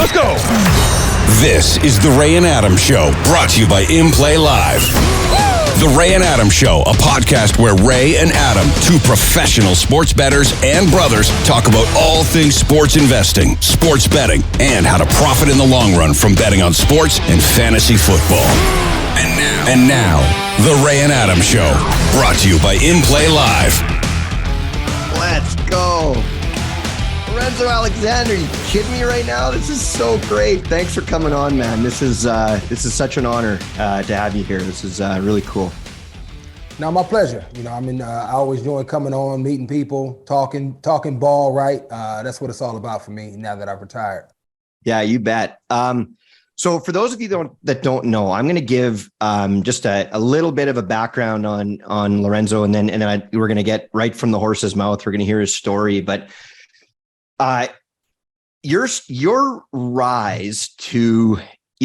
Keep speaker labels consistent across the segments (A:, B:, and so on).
A: Let's go.
B: This is the Ray and Adam Show, brought to you by inplayLIVE. The Ray and Adam Show, a podcast where Ray and Adam, two professional sports bettors and brothers, talk about all things sports investing, sports betting, and how to profit in the long run from betting on sports and fantasy football. And now, the Ray and Adam Show, brought to you by inplayLIVE.
C: Let's go. Lorenzo Alexander, you kidding me right now? This is so great. Thanks for coming on, man. This is such an honor to have you here. This is really cool.
D: No, my pleasure. I always enjoy coming on, meeting people, talking ball, right? That's what it's all about for me now that I've retired.
C: Yeah, you bet. So for those of you that don't know, I'm going to give just a little bit of a background on Lorenzo, and then we're going to get right from the horse's mouth. We're going to hear his story, but your rise to,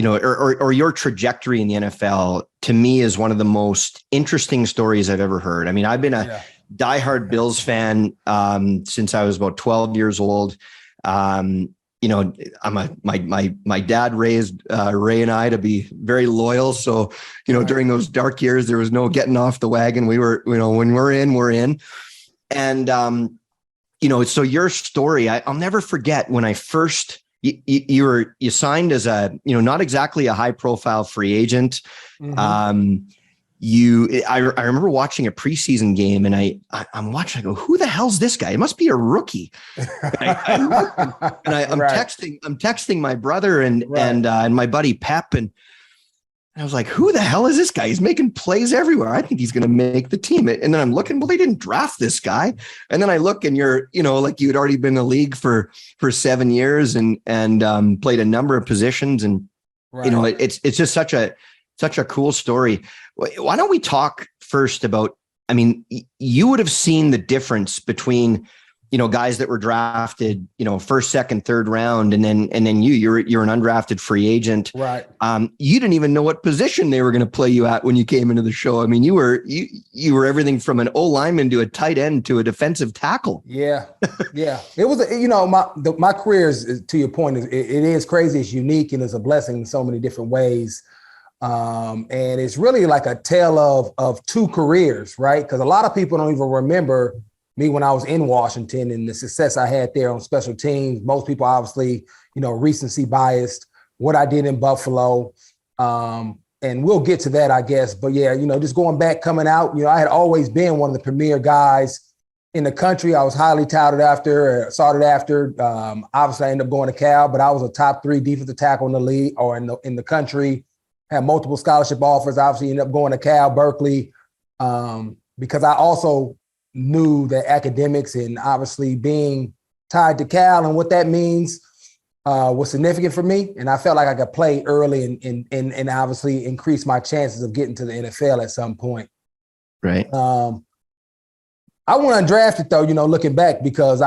C: or your trajectory in the NFL, to me, is one of the most interesting stories I've ever heard. I mean, I've been a diehard Bills fan since I was about 12 years old. My dad raised Ray and I to be very loyal. So, during those dark years, there was no getting off the wagon. We were, when we're in. And, so your story, I'll never forget when I first, you signed as a, not exactly a high profile free agent. Mm-hmm. I remember watching a preseason game, and I'm watching, I go, who the hell's this guy? It must be a rookie. I'm texting my brother and my buddy Pep, and I was like, who the hell is this guy? He's making plays everywhere. I think he's going to make the team. And then I'm looking, well, they didn't draft this guy. And then I look, and you're, like you had already been in the league for 7 years and played a number of positions. And, it's just such a cool story. Why don't we talk first about, you would have seen the difference between, guys that were drafted, first, second, third round. And then you're an undrafted free agent.
D: Right.
C: You didn't even know what position they were going to play you at when you came into the show. I mean, you were everything from an O lineman to a tight end to a defensive tackle.
D: Yeah. Yeah. It was, my career is, to your point, it is crazy. It's unique, and it's a blessing in so many different ways. And it's really like a tale of two careers, right? Because a lot of people don't even remember me when I was in Washington and the success I had there on special teams. Most people obviously, recency biased, what I did in Buffalo. And we'll get to that, I guess. But yeah, just going back, coming out, I had always been one of the premier guys in the country. I was highly touted sought after. Obviously I ended up going to Cal, but I was a top 3 defensive tackle in the league or in the country. Had multiple scholarship offers. Obviously ended up going to Cal, Berkeley, because I also knew that academics and obviously being tied to Cal and what that means was significant for me. And I felt like I could play early and obviously increase my chances of getting to the NFL at some point.
C: Right.
D: I went undrafted though, looking back, because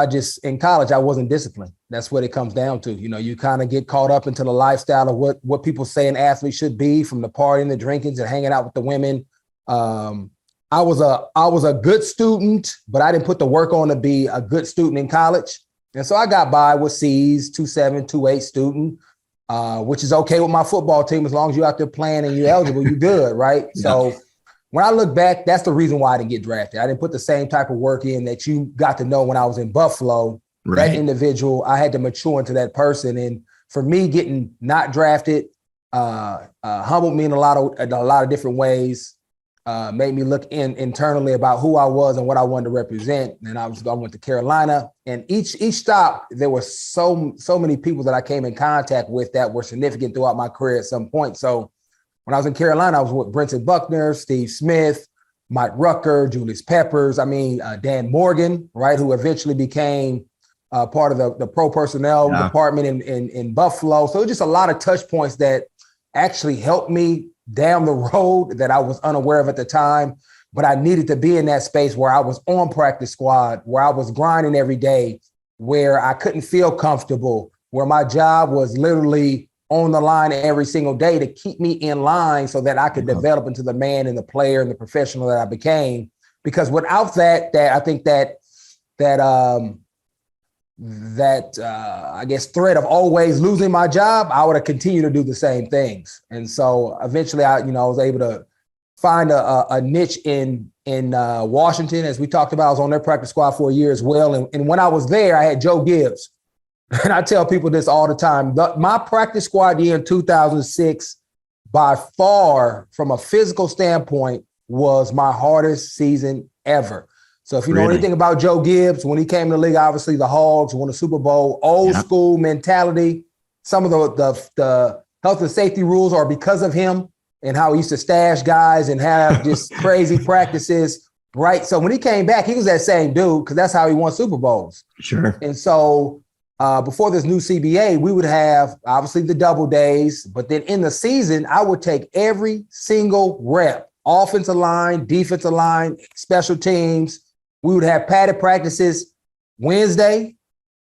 D: in college, I wasn't disciplined. That's what it comes down to. You kind of get caught up into the lifestyle of what people say an athlete should be, from the partying, the drinking, to hanging out with the women. I was a good student, but I didn't put the work on to be a good student in college. And so I got by with C's, 2.7, 2.8 student, which is okay with my football team. As long as you're out there playing and you're eligible, you're good, right? Yeah. So when I look back, that's the reason why I didn't get drafted. I didn't put the same type of work in that you got to know when I was in Buffalo. Right. That individual, I had to mature into that person. And for me, getting not drafted humbled me in a lot of different ways. Made me look internally about who I was and what I wanted to represent. And I went to Carolina, and each stop, there were so many people that I came in contact with that were significant throughout my career at some point. So when I was in Carolina, I was with Brenton Buckner, Steve Smith, Mike Rucker, Julius Peppers, Dan Morgan, right, who eventually became part of the pro personnel department in Buffalo. So just a lot of touch points that actually helped me down the road that I was unaware of at the time, but I needed to be in that space where I was on practice squad, where I was grinding every day, where I couldn't feel comfortable, where my job was literally on the line every single day to keep me in line so that I could develop into the man and the player and the professional that I became. Because without that I think that I guess threat of always losing my job, I would have continued to do the same things. And so eventually I was able to find a niche in Washington. As we talked about, I was on their practice squad for a year as well. And when I was there, I had Joe Gibbs. And I tell people this all the time. My practice squad year in 2006, by far, from a physical standpoint, was my hardest season ever. So if you know anything about Joe Gibbs, when he came to the league, obviously the Hogs won the Super Bowl, old school mentality. Some of the health and safety rules are because of him and how he used to stash guys and have just crazy practices, right? So when he came back, he was that same dude because that's how he won Super Bowls.
C: Sure.
D: And so before this new CBA, we would have obviously the double days, but then in the season, I would take every single rep, offensive line, defensive line, special teams. We would have padded practices Wednesday,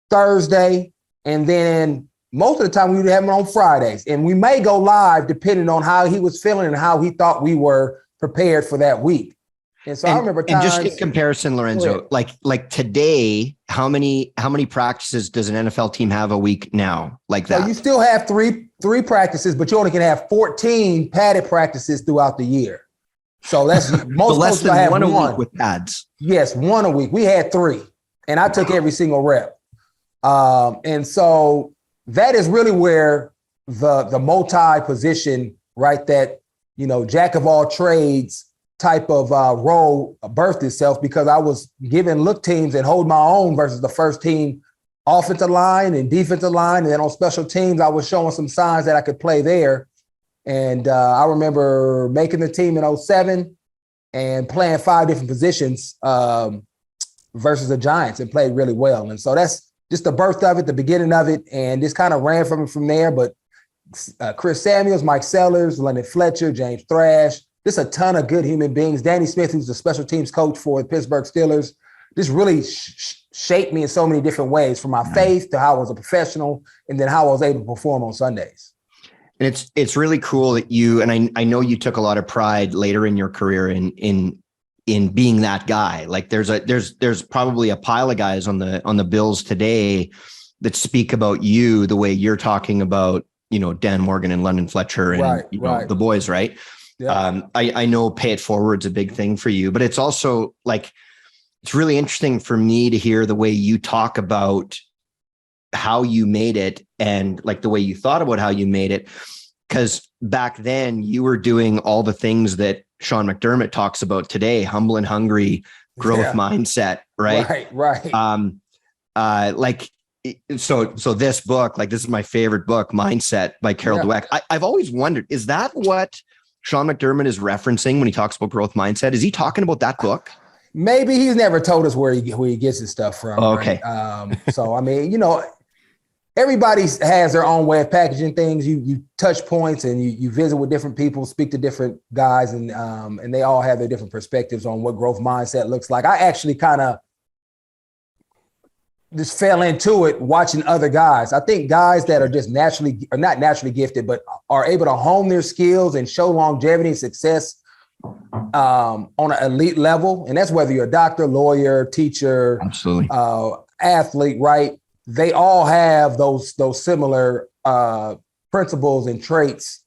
D: Thursday, and then most of the time we would have them on Fridays. And we may go live depending on how he was feeling and how he thought we were prepared for that week. And so I remember times.
C: And just in comparison, Lorenzo, like today, how many practices does an NFL team have a week now? Like that?
D: So you still have three practices, but you only can have 14 padded practices throughout the year. So that's most
C: so less than
D: have
C: one a week with pads.
D: Yes, one a week. We had 3, and I took every single rep. And so that is really where the multi-position, right, that, jack of all trades type of role birthed itself, because I was given look teams and hold my own versus the first team offensive line and defensive line. And then on special teams, I was showing some signs that I could play there. And I remember making the team in 2007 and playing 5 different positions versus the Giants and played really well. And so that's just the birth of it, the beginning of it, and just kind of ran from there. But Chris Samuels, Mike Sellers, Leonard Fletcher, James Thrash, just a ton of good human beings. Danny Smith, who's the special teams coach for the Pittsburgh Steelers, just really shaped me in so many different ways, from my faith to how I was a professional and then how I was able to perform on Sundays.
C: And it's really cool that you, and I know you took a lot of pride later in your career in being that guy. Like there's probably a pile of guys on the Bills today that speak about you the way you're talking about, Dan Morgan and London Fletcher and the boys, right? Yeah. I know pay it forward's a big thing for you, but it's also like, it's really interesting for me to hear the way you talk about how you made it and like the way you thought about how you made it. Because back then you were doing all the things that Sean McDermott talks about today, humble and hungry, growth mindset, right?
D: Right.
C: So this book, like this is my favorite book, Mindset by Carol Dweck. I've always wondered, is that what Sean McDermott is referencing when he talks about growth mindset? Is he talking about that book?
D: Maybe. He's never told us where he gets his stuff from.
C: Oh, okay.
D: Right? So, I mean, everybody has their own way of packaging things. You touch points and you visit with different people, speak to different guys, and they all have their different perspectives on what growth mindset looks like. I actually kind of just fell into it watching other guys. I think guys that are just not naturally gifted, but are able to hone their skills and show longevity and success on an elite level. And that's whether you're a doctor, lawyer, teacher, absolutely, athlete, right? They all have those similar principles and traits.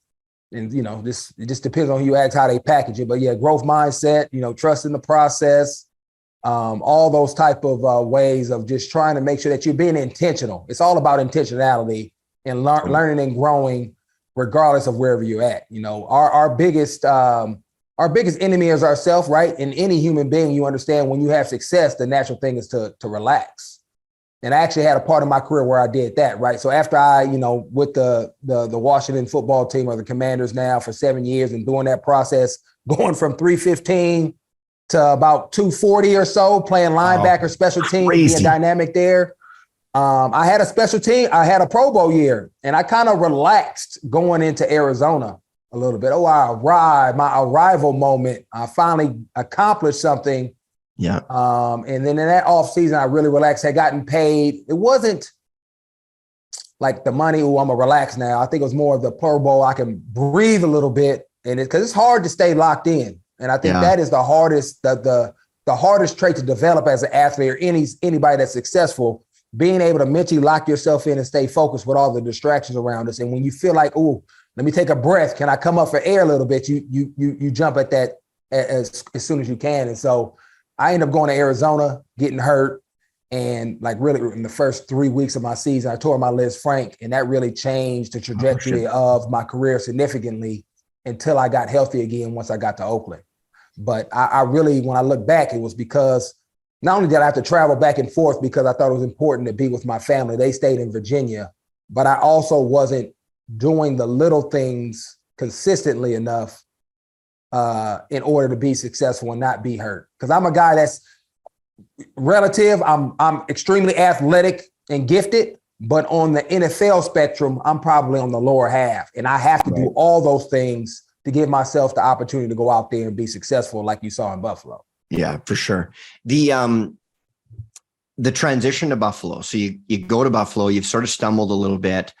D: And, it just depends on who you ask how they package it. But yeah, growth mindset, trust in the process, all those type of ways of just trying to make sure that you're being intentional. It's all about intentionality and learning and growing regardless of wherever you're at. Our biggest enemy is ourselves, right? In any human being, you understand when you have success, the natural thing is to relax. And I actually had a part of my career where I did that, right? So after I, with the Washington football team, or the Commanders now, for 7 years, and doing that process, going from 315 to about 240 or so, playing linebacker, special team, being dynamic there. I had a special team. I had a Pro Bowl year, and I kind of relaxed going into Arizona a little bit. I arrived, my arrival moment. I finally accomplished something. Yeah. And then in that off season, I really relaxed. Had gotten paid. It wasn't like the money. I'm gonna relax now. I think it was more of the Pro Bowl. I can breathe a little bit, and because it's hard to stay locked in. And I think that is the hardest, the hardest trait to develop as an athlete or anybody that's successful, being able to mentally lock yourself in and stay focused with all the distractions around us. And when you feel like, oh, let me take a breath, can I come up for air a little bit? You jump at that as soon as you can. And so I ended up going to Arizona, getting hurt. And like really in the first 3 weeks of my season, I tore my Liz Frank, and that really changed the trajectory of my career significantly until I got healthy again once I got to Oakland. But I really, when I look back, it was because not only did I have to travel back and forth because I thought it was important to be with my family. They stayed in Virginia, but I also wasn't doing the little things consistently enough in order to be successful and not be hurt. Because I'm a guy that's relative. I'm extremely athletic and gifted, but on the NFL spectrum, I'm probably on the lower half. And I have to do all those things to give myself the opportunity to go out there and be successful like you saw in Buffalo.
C: Yeah, for sure. The transition to Buffalo. So you go to Buffalo, you've sort of stumbled a little bit.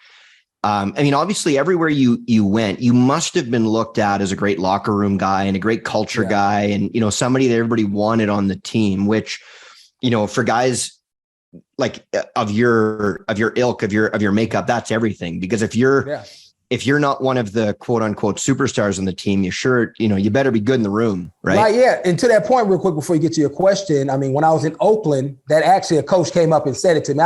C: I mean, obviously everywhere you went, you must have been looked at as a great locker room guy and a great culture guy. And, you know, somebody that everybody wanted on the team, which, you know, for guys like of your ilk, of your makeup, that's everything. Because if you're not one of the quote unquote superstars on the team, you better be good in the room. Right.
D: Yeah. And to that point, real quick, before you get to your question, I mean, when I was in Oakland, that actually a coach came up and said it to me.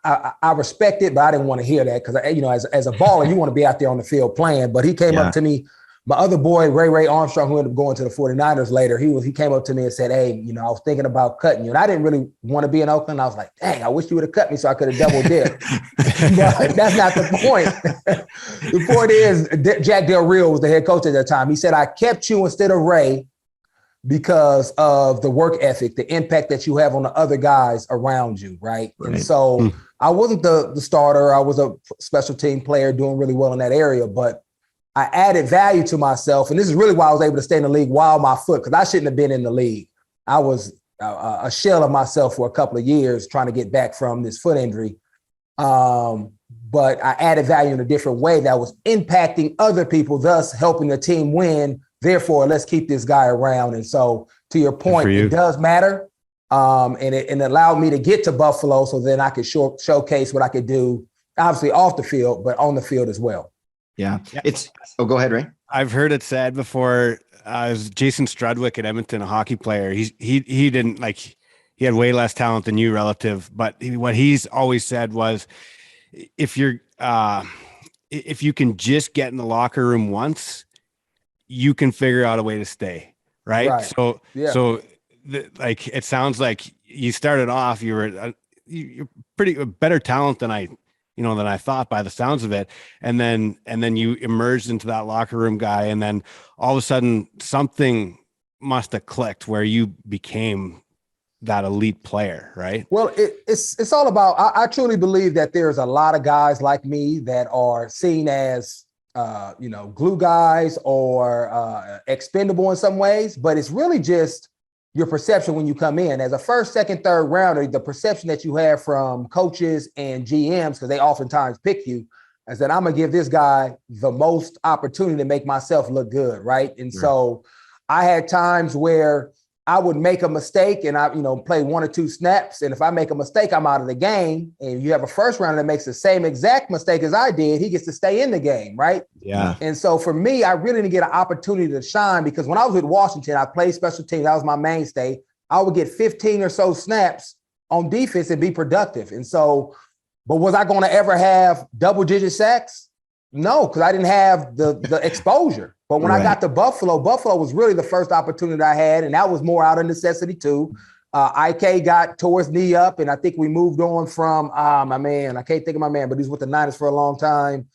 D: I respect it, but I didn't want to hear that because, you know, as a baller, you want to be out there on the field playing. But he came up to me, my other boy, Ray Armstrong, who ended up going to the 49ers later, he came up to me and said, hey, you know, I was thinking about cutting you. And I didn't really want to be in Oakland. I was like, dang, I wish you would have cut me so I could have double dipped. But that's not the point. The point is, Jack Del Rio was the head coach at that time. He said, I kept you instead of Ray because of the work ethic, the impact that you have on the other guys around you, right? And so I wasn't the starter. I was a special team player doing really well in that area, but I added value to myself. And this is really why I was able to stay in the league while my foot, because I shouldn't have been in the league. I was a shell of myself for a couple of years trying to get back from this foot injury. But I added value in a different way that was impacting other people, thus helping the team win. Therefore, let's keep this guy around. And so to your point, it does matter. And it allowed me to get to Buffalo so then I could showcase what I could do, obviously off the field, but on the field as well.
C: Yeah. Go ahead, Ray.
A: I've heard it said before, Jason Strudwick at Edmonton, a hockey player. He didn't like, he had way less talent than you relative, but what he's always said was, if you can just get in the locker room once, you can figure out a way to stay. Right. So like, it sounds like you started off, you're pretty better talent than I thought by the sounds of it. And then you emerged into that locker room guy. And then all of a sudden something must have clicked where you became that elite player, right?
D: Well, it's all about, I truly believe that there's a lot of guys like me that are seen as, glue guys or expendable in some ways, but it's really just your perception when you come in as a first, second, third rounder, the perception that you have from coaches and GMs, because they oftentimes pick you, is that I'm going to give this guy the most opportunity to make myself look good. Right. And so I had times where I would make a mistake and I, play one or two snaps. And if I make a mistake, I'm out of the game. And you have a first rounder that makes the same exact mistake as I did, he gets to stay in the game, right?
A: Yeah.
D: And so for me, I really didn't get an opportunity to shine because when I was with Washington, I played special teams. That was my mainstay. I would get 15 or so snaps on defense and be productive. And so, but was I going to ever have double-digit sacks? No, because I didn't have the exposure. But when I got to Buffalo was really the first opportunity I had, and that was more out of necessity too. IK tore his knee up, and I think we moved on from my man. I can't think of my man, but he was with the Niners for a long time.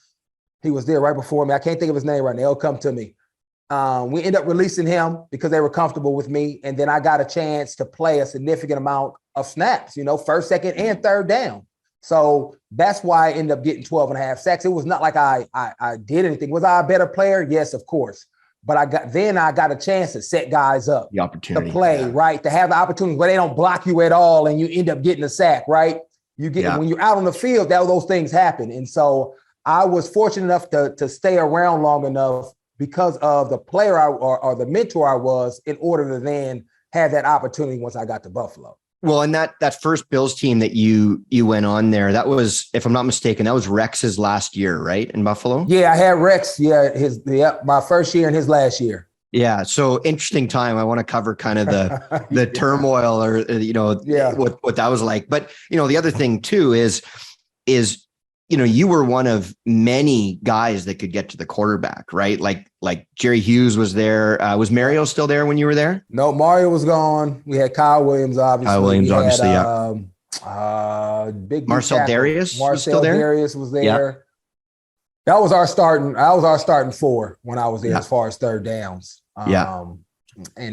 D: He was there right before me. I can't think of his name right now. It'll come to me. We ended up releasing him because they were comfortable with me, and then I got a chance to play a significant amount of snaps, first, second, and third down. So that's why I ended up getting 12 and a half sacks. It was not like I did anything. Was I a better player? Yes, of course. But I got a chance to set guys up
C: the opportunity
D: to play, right? To have the opportunity where they don't block you at all and you end up getting a sack, right? When you're out on the field, those things happen. And so I was fortunate enough to stay around long enough because of the player or the mentor I was in order to then have that opportunity once I got to Buffalo.
C: Well, and that first Bills team that you went on there, that was, if I'm not mistaken, that was Rex's last year, right, in Buffalo?
D: Yeah, I had Rex. Yeah, my first year and his last year.
C: Yeah. So interesting time. I want to cover kind of the
D: Yeah.
C: turmoil or, what that was like. But, the other thing too is, you were one of many guys that could get to the quarterback, right? Like Jerry Hughes was there. Was Mario still there when you were there?
D: No, Mario was gone. We had Kyle Williams, obviously. Big
C: Marcel Darius was still there.
D: Darius was there.
C: Yeah.
D: That was our starting four when I was there, as far as third downs. And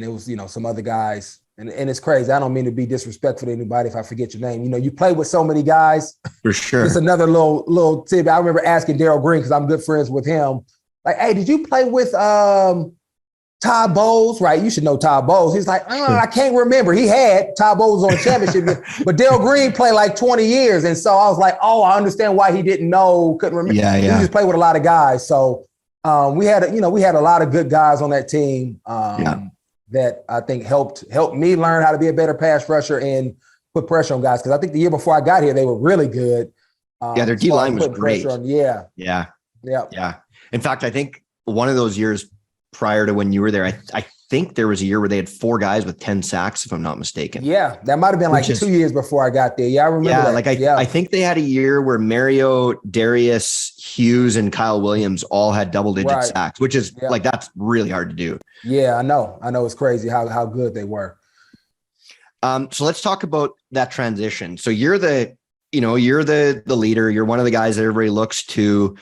D: it was, some other guys. And it's crazy. I don't mean to be disrespectful to anybody if I forget your name. You play with so many guys.
C: For sure.
D: It's another little tip. I remember asking Darryl Green, because I'm good friends with him. Like, hey, did you play with Todd Bowles? Right. You should know Todd Bowles. He's like, I can't remember. He had Todd Bowles on championship, but Darryl Green played like 20 years. And so I was like, I understand why he didn't know, couldn't remember.
C: Yeah.
D: He just played with a lot of guys. So we had a lot of good guys on that team. That I think helped me learn how to be a better pass rusher and put pressure on guys. Because I think the year before I got here, they were really good.
C: Their D line was great.
D: Yeah.
C: In fact, I think one of those years prior to when you were there, I think there was a year where they had 4 guys with 10 sacks, if I'm not mistaken.
D: Yeah, that might have been like 2 years before I got there. Yeah, I remember that.
C: I think they had a year where Mario, Darius, Hughes, and Kyle Williams all had double-digit sacks, which is that's really hard to do.
D: Yeah, I know. It's crazy how good they were.
C: So let's talk about that transition. So you're the leader. You're one of the guys that everybody looks to.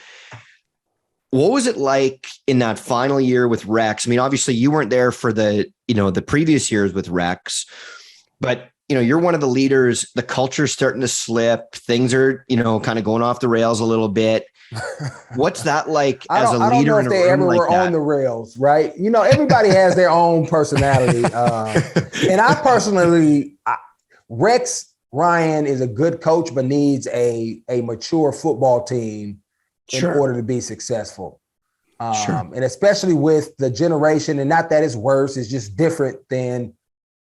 C: What was it like in that final year with Rex? I mean, obviously you weren't there for the previous years with Rex, but you're one of the leaders. The culture's starting to slip. Things are, kind of going off the rails a little bit. What's that like as a leader in a room like that? I don't know if they ever were
D: on the rails, right? Everybody has their own personality. And I personally, Rex Ryan is a good coach, but needs a mature football team in order to be successful. And especially with the generation, and not that it's worse, it's just different than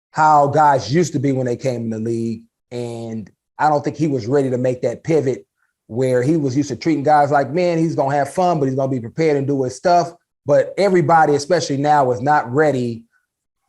D: how guys used to be when they came in the league. And I don't think he was ready to make that pivot where he was used to treating guys like, man, he's going to have fun, but he's going to be prepared and do his stuff. But everybody, especially now, is not ready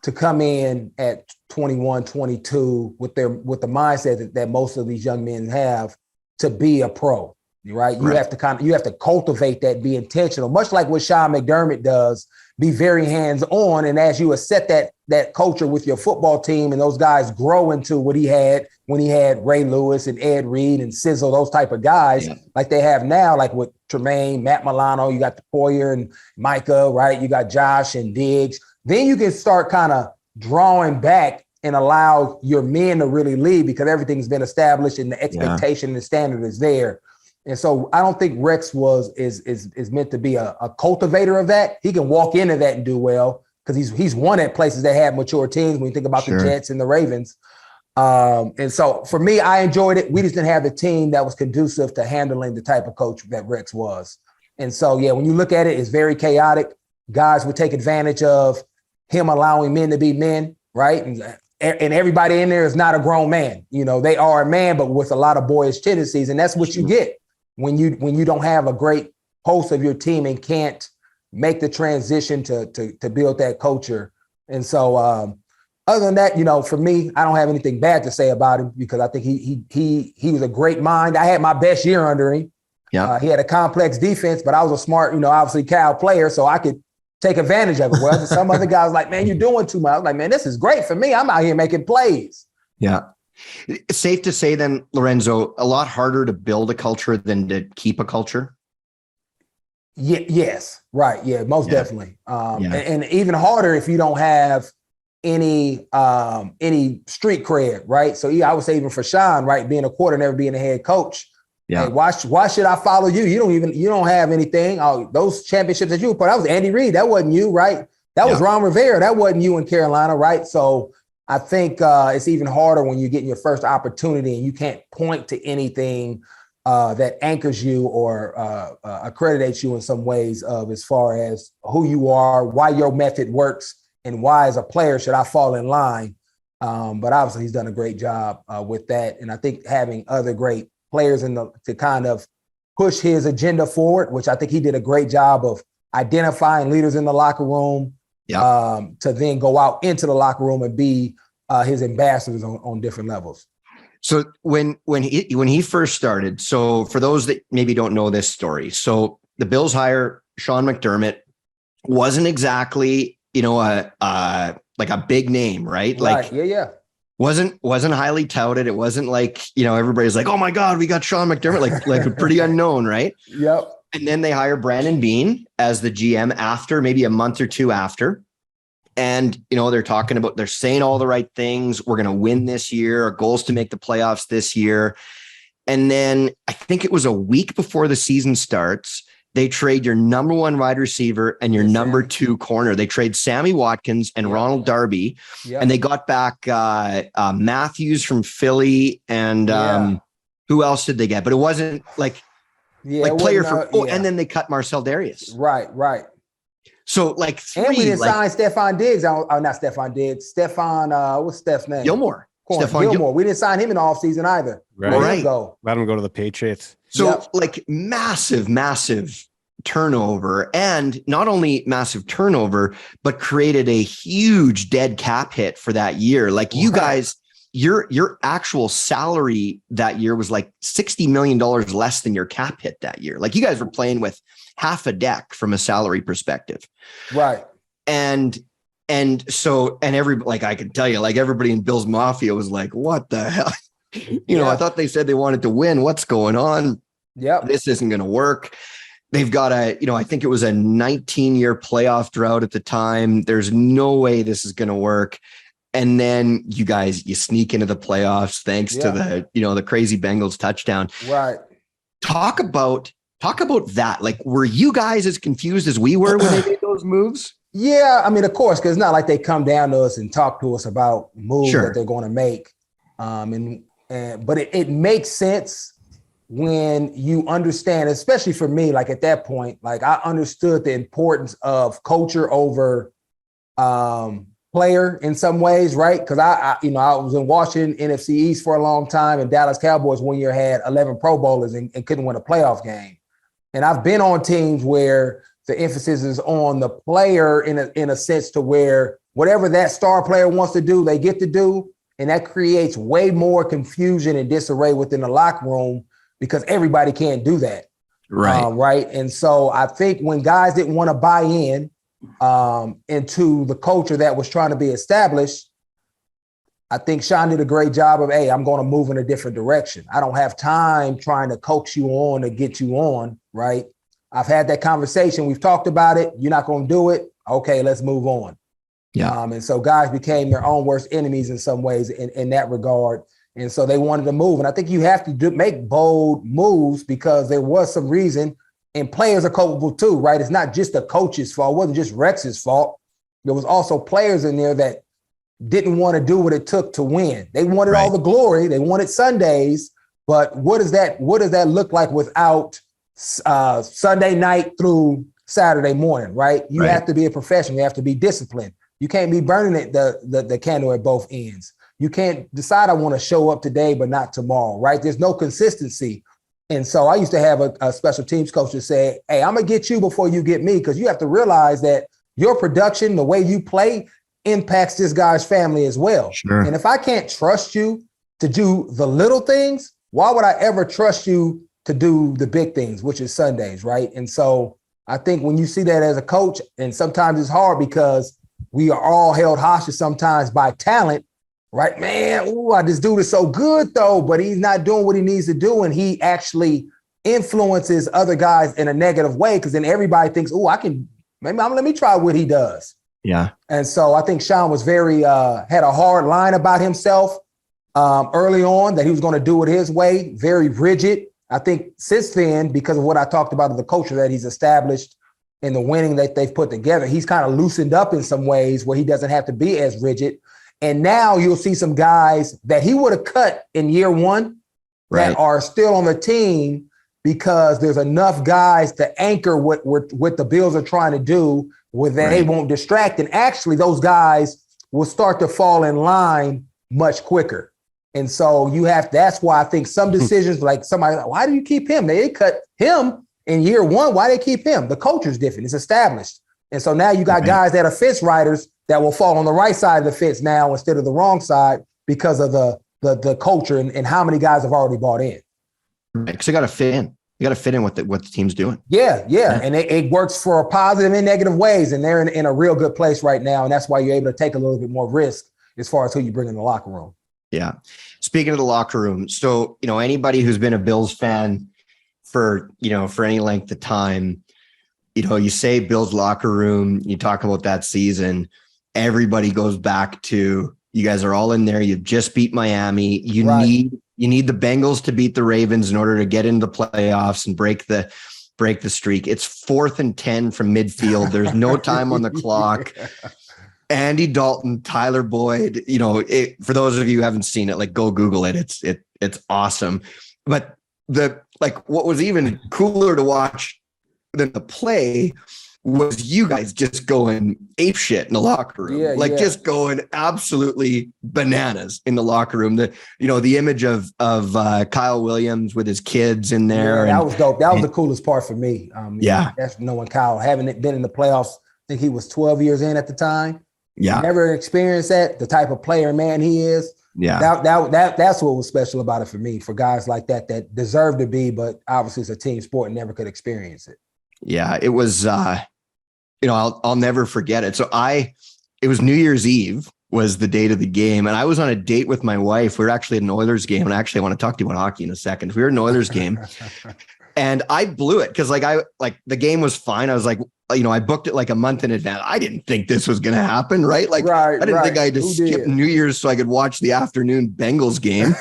D: to come in at 21, 22 with the mindset that most of these young men have to be a pro. Right. You have to cultivate that, be intentional, much like what Sean McDermott does, be very hands-on. And as you set that culture with your football team and those guys grow into what he had when he had Ray Lewis and Ed Reed and Sizzle, those type of guys like they have now, like with Tremaine, Matt Milano, you got the Poyer and Micah, right? You got Josh and Diggs. Then you can start kind of drawing back and allow your men to really lead because everything's been established and the expectation and the standard is there. And so I don't think Rex is meant to be a cultivator of that. He can walk into that and do well because he's won at places that have mature teams when you think about the Jets and the Ravens. And so for me, I enjoyed it. We just didn't have the team that was conducive to handling the type of coach that Rex was. And so, when you look at it, it's very chaotic. Guys would take advantage of him allowing men to be men, right? And everybody in there is not a grown man. They are a man, but with a lot of boyish tendencies. And that's what you get when you don't have a great host of your team and can't make the transition to build that culture. And so other than that, for me, I don't have anything bad to say about him because I think he was a great mind. I had my best year under him. Yeah. He had a complex defense, but I was a smart, obviously Cal player, so I could take advantage of it. Well, some other guys like, man, you're doing too much. I was like, man, this is great for me. I'm out here making plays.
C: Yeah. It's safe to say then, Lorenzo, a lot harder to build a culture than to keep a culture.
D: Yes. Right. Yeah, most definitely. And even harder if you don't have any street cred. Right. So I would say even for Sean, right, being a quarter, never being a head coach. Yeah. Hey, why should I follow you? You don't have anything. Oh, those championships that you put, that was Andy Reid. That wasn't you. Right. That was Ron Rivera. That wasn't you in Carolina. Right. So I think it's even harder when you're getting your first opportunity and you can't point to anything that anchors you or accreditates you in some ways of as far as who you are, why your method works, and why as a player should I fall in line. But obviously he's done a great job with that. And I think having other great players to kind of push his agenda forward, which I think he did a great job of identifying leaders in the locker room, to then go out into the locker room and be his ambassadors on different levels.
C: So when he first started, so for those that maybe don't know this story, so the Bills hire Sean McDermott, wasn't exactly, like a big name, right? Like, wasn't highly touted. It wasn't like, everybody's like, oh my God, we got Sean McDermott, like pretty unknown, right?
D: Yep.
C: And then they hire Brandon Beane as the GM after, maybe a month or two after. And, they're saying all the right things. We're going to win this year. Our goal is to make the playoffs this year. And then I think it was a week before the season starts, they trade your number one wide receiver and your number two corner. They trade Sammy Watkins and Ronald Darby, and they got back Matthews from Philly. And who else did they get? But it wasn't player from. And then they cut Marcel Darius.
D: Right.
C: So
D: and we didn't sign Stephon Diggs. Not Stephon Diggs. what's Steph's name?
C: Gilmore.
D: Stephon Gilmore. We didn't sign him in the offseason either.
A: Right. Let him go to the Patriots.
C: So massive turnover, and not only massive turnover, but created a huge dead cap hit for that year. Like you guys, your actual salary that year was like $60 million less than your cap hit that year. Like you guys were playing with half a deck from a salary perspective.
D: Right.
C: And I can tell you, like everybody in Bill's Mafia was like, what the hell? I thought they said they wanted to win. What's going on?
D: Yeah.
C: This isn't going to work. They've got I think it was a 19-year playoff drought at the time. There's no way this is going to work. And then you sneak into the playoffs thanks to the crazy Bengals touchdown.
D: Right.
C: Talk about that. Like, were you guys as confused as we were when they made those moves?
D: Yeah, I mean, of course, because it's not like they come down to us and talk to us about moves that they're going to make. But it makes sense when you understand, especially for me, like at that point, like I understood the importance of culture over player in some ways, right? Because I was in Washington, NFC East for a long time, and Dallas Cowboys one year had 11 Pro Bowlers and couldn't win a playoff game. And I've been on teams where the emphasis is on the player in a sense to where whatever that star player wants to do, they get to do. And that creates way more confusion and disarray within the locker room because everybody can't do that.
C: Right.
D: Right. And so I think when guys didn't want to buy in into the culture that was trying to be established, I think Sean did a great job of, hey, I'm going to move in a different direction. I don't have time trying to coax you on to get you on. Right. I've had that conversation. We've talked about it. You're not going to do it. Okay, let's move on.
C: Yeah.
D: And so guys became their own worst enemies in some ways in that regard. And so they wanted to move. And I think you have to make bold moves because there was some reason, and players are culpable too, right? It's not just the coach's fault. It wasn't just Rex's fault. There was also players in there that didn't want to do what it took to win. They wanted all the glory. They wanted Sundays. But what does that look like without Sunday night through Saturday morning, right? You have to be a professional. You have to be disciplined. You can't be burning it the candle at both ends. You can't decide I want to show up today, but not tomorrow, right? There's no consistency. And so I used to have a special teams coach that say, hey, I'm going to get you before you get me, because you have to realize that your production, the way you play, impacts this guy's family as well.
C: Sure.
D: And if I can't trust you to do the little things, why would I ever trust you to do the big things, which is Sundays, right? And so I think when you see that as a coach, and sometimes it's hard because we are all held hostage sometimes by talent, right? Man, this dude is so good though, but he's not doing what he needs to do. And he actually influences other guys in a negative way, because then everybody thinks, let me try what he does.
C: Yeah.
D: And so I think Sean was had a hard line about himself early on, that he was going to do it his way, very rigid. I think since then, because of what I talked about of the culture that he's established and the winning that they've put together, he's kind of loosened up in some ways where he doesn't have to be as rigid. And now you'll see some guys that he would have cut in year one that are still on the team because there's enough guys to anchor what the Bills are trying to do, where they won't distract. And actually those guys will start to fall in line much quicker. And so that's why I think some decisions, like somebody, why do you keep him? They cut him in year one. Why they keep him? The culture's different. It's established. And so now you got guys that are fence riders that will fall on the right side of the fence now instead of the wrong side because of the culture and how many guys have already bought in.
C: Right. Because they got to fit in. You got to fit in what the team's doing.
D: Yeah. And it works for positive and negative ways. And they're in a real good place right now. And that's why you're able to take a little bit more risk as far as who you bring in the locker room.
C: Yeah. Speaking of the locker room, so, anybody who's been a Bills fan for any length of time, you say Bills locker room, you talk about that season, everybody goes back to, you guys are all in there. You've just beat Miami. You need the Bengals to beat the Ravens in order to get into the playoffs and break the streak. It's 4th and 10 from midfield. There's no time on the clock. Andy Dalton, Tyler Boyd, for those of you who haven't seen it, like, go Google it. It's awesome. But what was even cooler to watch than the play was you guys just going apeshit in the locker room, just going absolutely bananas in the locker room. The image of Kyle Williams with his kids in there.
D: That was dope. That was the coolest part for me. That's knowing Kyle, having been in the playoffs. I think he was 12 years in at the time.
C: Yeah.
D: Never experienced that, the type of player, man, he is.
C: Yeah.
D: That's what was special about it for me, for guys like that deserve to be, but obviously it's a team sport and never could experience it.
C: Yeah, it was, I'll never forget it. So it was New Year's Eve was the date of the game. And I was on a date with my wife. We were actually at an Oilers game. And I actually want to talk to you about hockey in a second. We were at an Oilers game and I blew it. Cause the game was fine. I was like, I booked it like a month in advance. I didn't think this was going to happen. Right. I didn't think I had to skip New Year's so I could watch the afternoon Bengals game.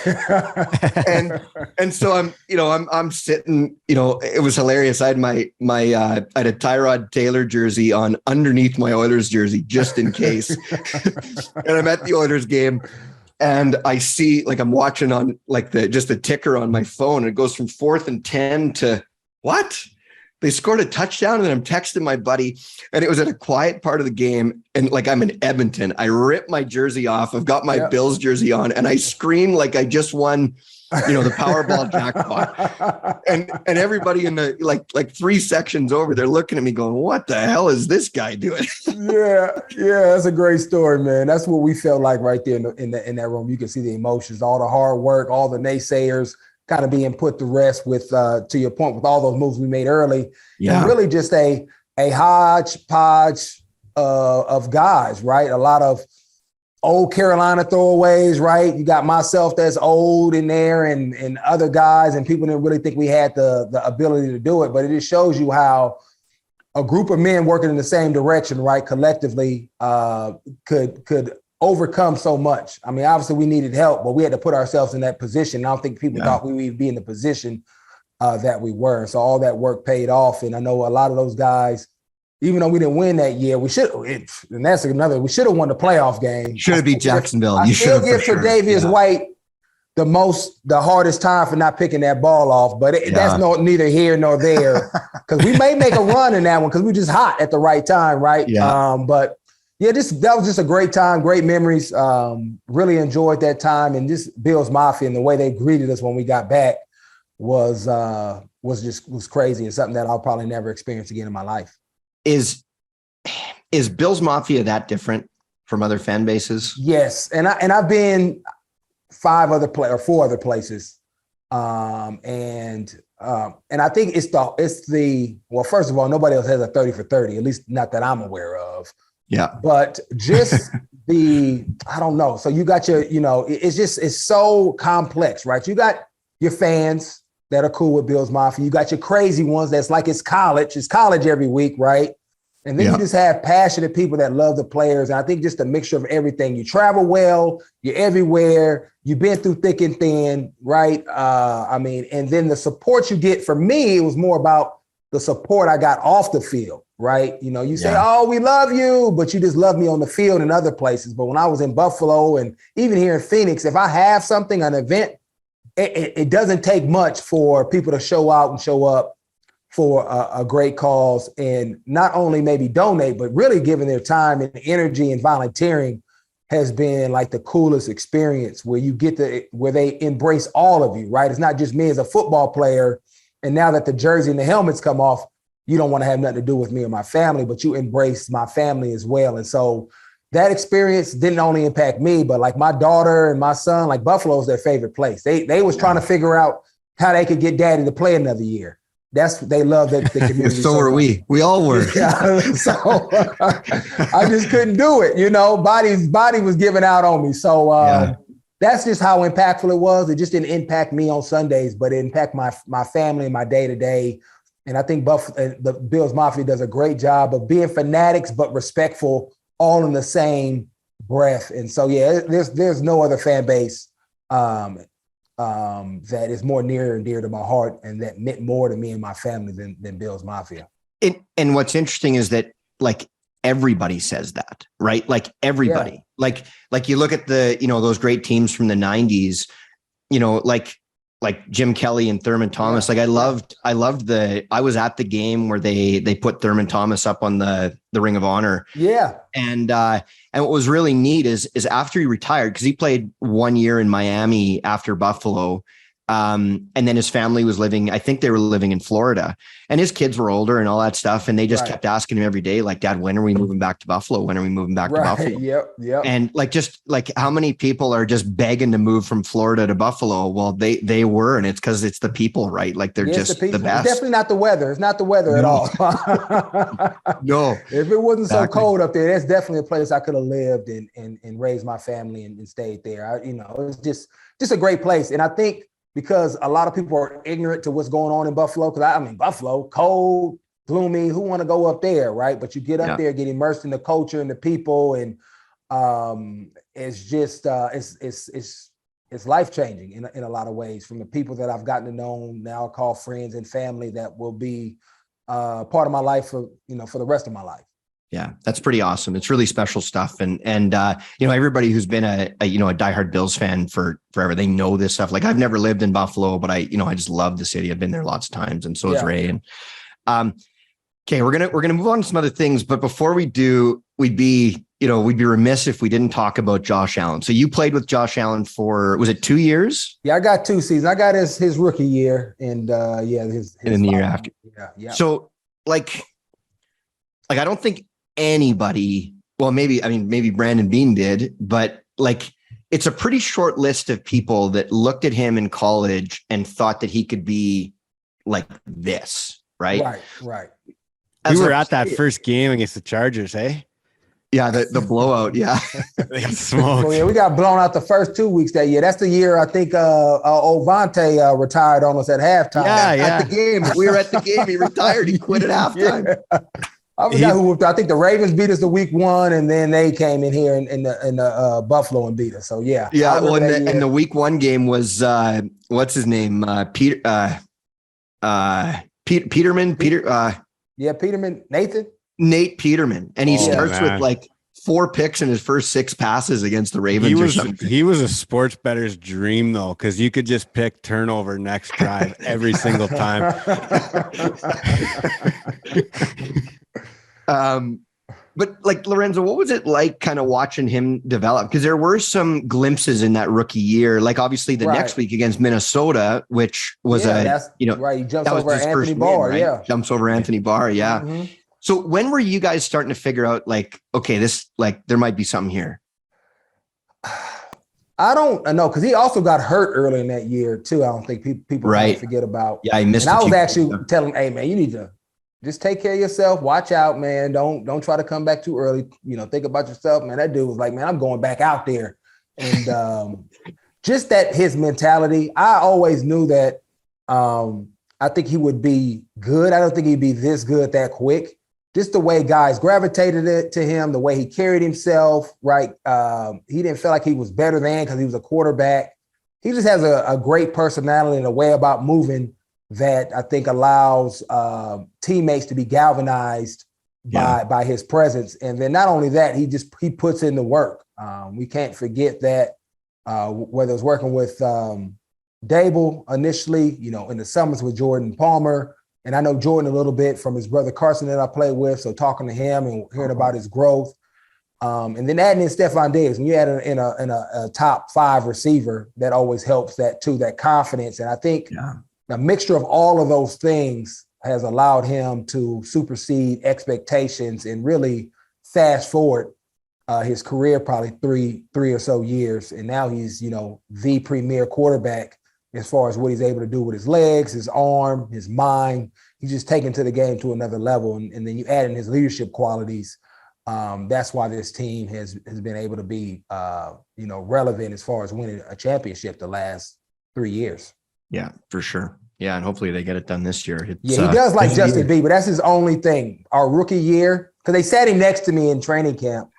C: and so I'm sitting, it was hilarious. I had I had a Tyrod Taylor jersey on underneath my Oilers jersey, just in case. And I'm at the Oilers game and I see, I'm watching on just the ticker on my phone. And it goes from 4th and 10 to what? They scored a touchdown, and then I'm texting my buddy, and it was at a quiet part of the game. And I'm in Edmonton, I ripped my jersey off. I've got my Bills jersey on, and I scream like I just won, the Powerball jackpot. And everybody in the 3 sections over, they're looking at me going, "What the hell is this guy doing?"
D: Yeah, that's a great story, man. That's what we felt like right there in that room. You can see the emotions, all the hard work, all the naysayers kind of being put to rest with, to your point, with all those moves we made early. Yeah. And really just a hodgepodge of guys, right? A lot of old Carolina throwaways, right? You got myself that's old in there and other guys, and people didn't really think we had the ability to do it. But it just shows you how a group of men working in the same direction, right, collectively could overcome so much. I mean, obviously we needed help, but we had to put ourselves in that position. I don't think people thought we would be in the position that we were. So all that work paid off. And I know a lot of those guys, even though we didn't win that year, we should have won the playoff game.
C: Should have beat Jacksonville.
D: I still give Tre'Davious White the hardest time for not picking that ball off, but that's neither here nor there, because we may make a run in that one because we just hot at the right time, right?
C: Yeah.
D: That was just a great time, great memories. Really enjoyed that time, and this Bills Mafia and the way they greeted us when we got back was crazy, and something that I'll probably never experience again in my life.
C: Is Bills Mafia that different from other fan bases?
D: Yes, and I've been 4 other places, and I think it's the first of all, nobody else has a 30 for 30, at least not that I'm aware of.
C: Yeah.
D: But just I don't know. So you got your, it's so complex, right? You got your fans that are cool with Bills Mafia. You got your crazy ones that's like it's college every week, right? And then you just have passionate people that love the players. And I think just a mixture of everything. You travel well, you're everywhere, you've been through thick and thin, right? And then the support you get, for me, it was more about the support I got off the field, right? You say, "Oh, we love you," but you just love me on the field and other places. But when I was in Buffalo and even here in Phoenix, if I have something, an event, it doesn't take much for people to show out and show up for a great cause, and not only maybe donate, but really giving their time and energy and volunteering has been like the coolest experience where you get where they embrace all of you, right? It's not just me as a football player. And now that the jersey and the helmets come off, you don't want to have nothing to do with me or my family, but you embrace my family as well. And so that experience didn't only impact me, but like my daughter and my son, like Buffalo's their favorite place. They was trying to figure out how they could get daddy to play another year. They love the community.
C: So were we. We all were.
D: Yeah, so I just couldn't do it. You know, body was giving out on me. So that's just how impactful it was. It just didn't impact me on Sundays, but it impacted my family and my day to day. And I think the Bills Mafia does a great job of being fanatics but respectful, all in the same breath. And so there's no other fan base that is more near and dear to my heart and that meant more to me and my family than Bills Mafia.
C: And what's interesting is that like everybody says that, right? Like everybody, like you look at the, those great teams from the 90s, like Jim Kelly and Thurman Thomas. Like I was at the game where they put Thurman Thomas up on the Ring of Honor.
D: Yeah.
C: And what was really neat is after he retired, because he played 1 year in Miami after Buffalo. And then his family was I think they were living in Florida, and his kids were older and all that stuff. And they just kept asking him every day, like, Dad, when are we moving back to Buffalo? When are we moving back to Buffalo?
D: Yep.
C: And just how many people are just begging to move from Florida to Buffalo? Well, they were, and it's because it's the people, right? Like they're just the best.
D: It's definitely not the weather. It's not the weather at all.
C: No.
D: If it wasn't so cold up there, that's definitely a place I could have lived and raised my family and stayed there. It's just a great place. And I think, because a lot of people are ignorant to what's going on in Buffalo. Because Buffalo, cold, gloomy. Who want to go up there, right? But you get up there, get immersed in the culture and the people, and it's just it's life changing in a lot of ways. From the people that I've gotten to know now, call friends and family, that will be part of my life for the rest of my life.
C: Yeah, that's pretty awesome. It's really special stuff. And everybody who's been a diehard Bills fan for forever, they know this stuff. Like I've never lived in Buffalo, but I just love the city. I've been there lots of times, and so has Ray. And okay, we're gonna move on to some other things, but before we do, we'd be remiss if we didn't talk about Josh Allen. So you played with Josh Allen for, was it 2 years?
D: Yeah, I got 2 seasons. I got his rookie year, and his
C: and then the year after.
D: Yeah.
C: So like I don't think anybody, well, maybe Brandon Bean did, but like it's a pretty short list of people that looked at him in college and thought that he could be like this, right?
D: Right.
A: We were at that first game against the Chargers, eh?
C: Yeah, the blowout, yeah.
A: They got smoked.
D: So, we got blown out the first 2 weeks that year. That's the year I think Ovante retired on us at halftime.
C: Yeah. At the game. We were at the game. He retired. He quit at halftime.
D: I forgot who whooped. I think the Ravens beat us the week 1, and then they came in here in the Buffalo and beat us. So yeah.
C: Well, and the week 1 game was what's his name? Peterman.
D: Peterman.
C: Nate Peterman, and he starts with like 4 picks in his first 6 passes against the Ravens.
A: He was a sports bettor's dream though, because you could just pick turnover next drive every single time.
C: But like Lorenzo, what was it like kind of watching him develop? Because there were some glimpses in that rookie year, like obviously the next week against Minnesota, which was
D: He jumps over Anthony Barr.
C: Right?
D: Yeah.
C: Jumps over Anthony Barr. Yeah.
D: Mm-hmm.
C: So when were you guys starting to figure out like, okay, this, like there might be something here?
D: I don't know, because he also got hurt early in that year too. I don't think people forget about.
C: Yeah, I missed.
D: And I was actually telling him, hey man, you need to just take care of yourself. Watch out, man. Don't try to come back too early. Think about yourself, man. That dude was like, man, I'm going back out there. And just that his mentality, I always knew that I think he would be good. I don't think he'd be this good that quick. Just the way guys gravitated to him, the way he carried himself, right? He didn't feel like he was better than because he was a quarterback. He just has a great personality and a way about moving that I think allows teammates to be galvanized by his presence. And then not only that, he puts in the work. We can't forget that whether it's working with Dable initially, in the summers with Jordan Palmer. And I know Jordan a little bit from his brother Carson that I played with. So talking to him and hearing about his growth. And then adding in Stephon Diggs, when you add in a top 5 receiver, that always helps that too, that confidence. And I think a mixture of all of those things has allowed him to supersede expectations and really fast forward his career probably three or so years. And now he's, the premier quarterback as far as what he's able to do with his legs, his arm, his mind. He's just taken to the game to another level. And then you add in his leadership qualities. That's why this team has been able to be, relevant as far as winning a championship the last 3 years.
C: Yeah, for sure. Yeah, and hopefully they get it done this year.
D: He does like Justin Bieber. That's his only thing. Our rookie year, because they sat him next to me in training camp,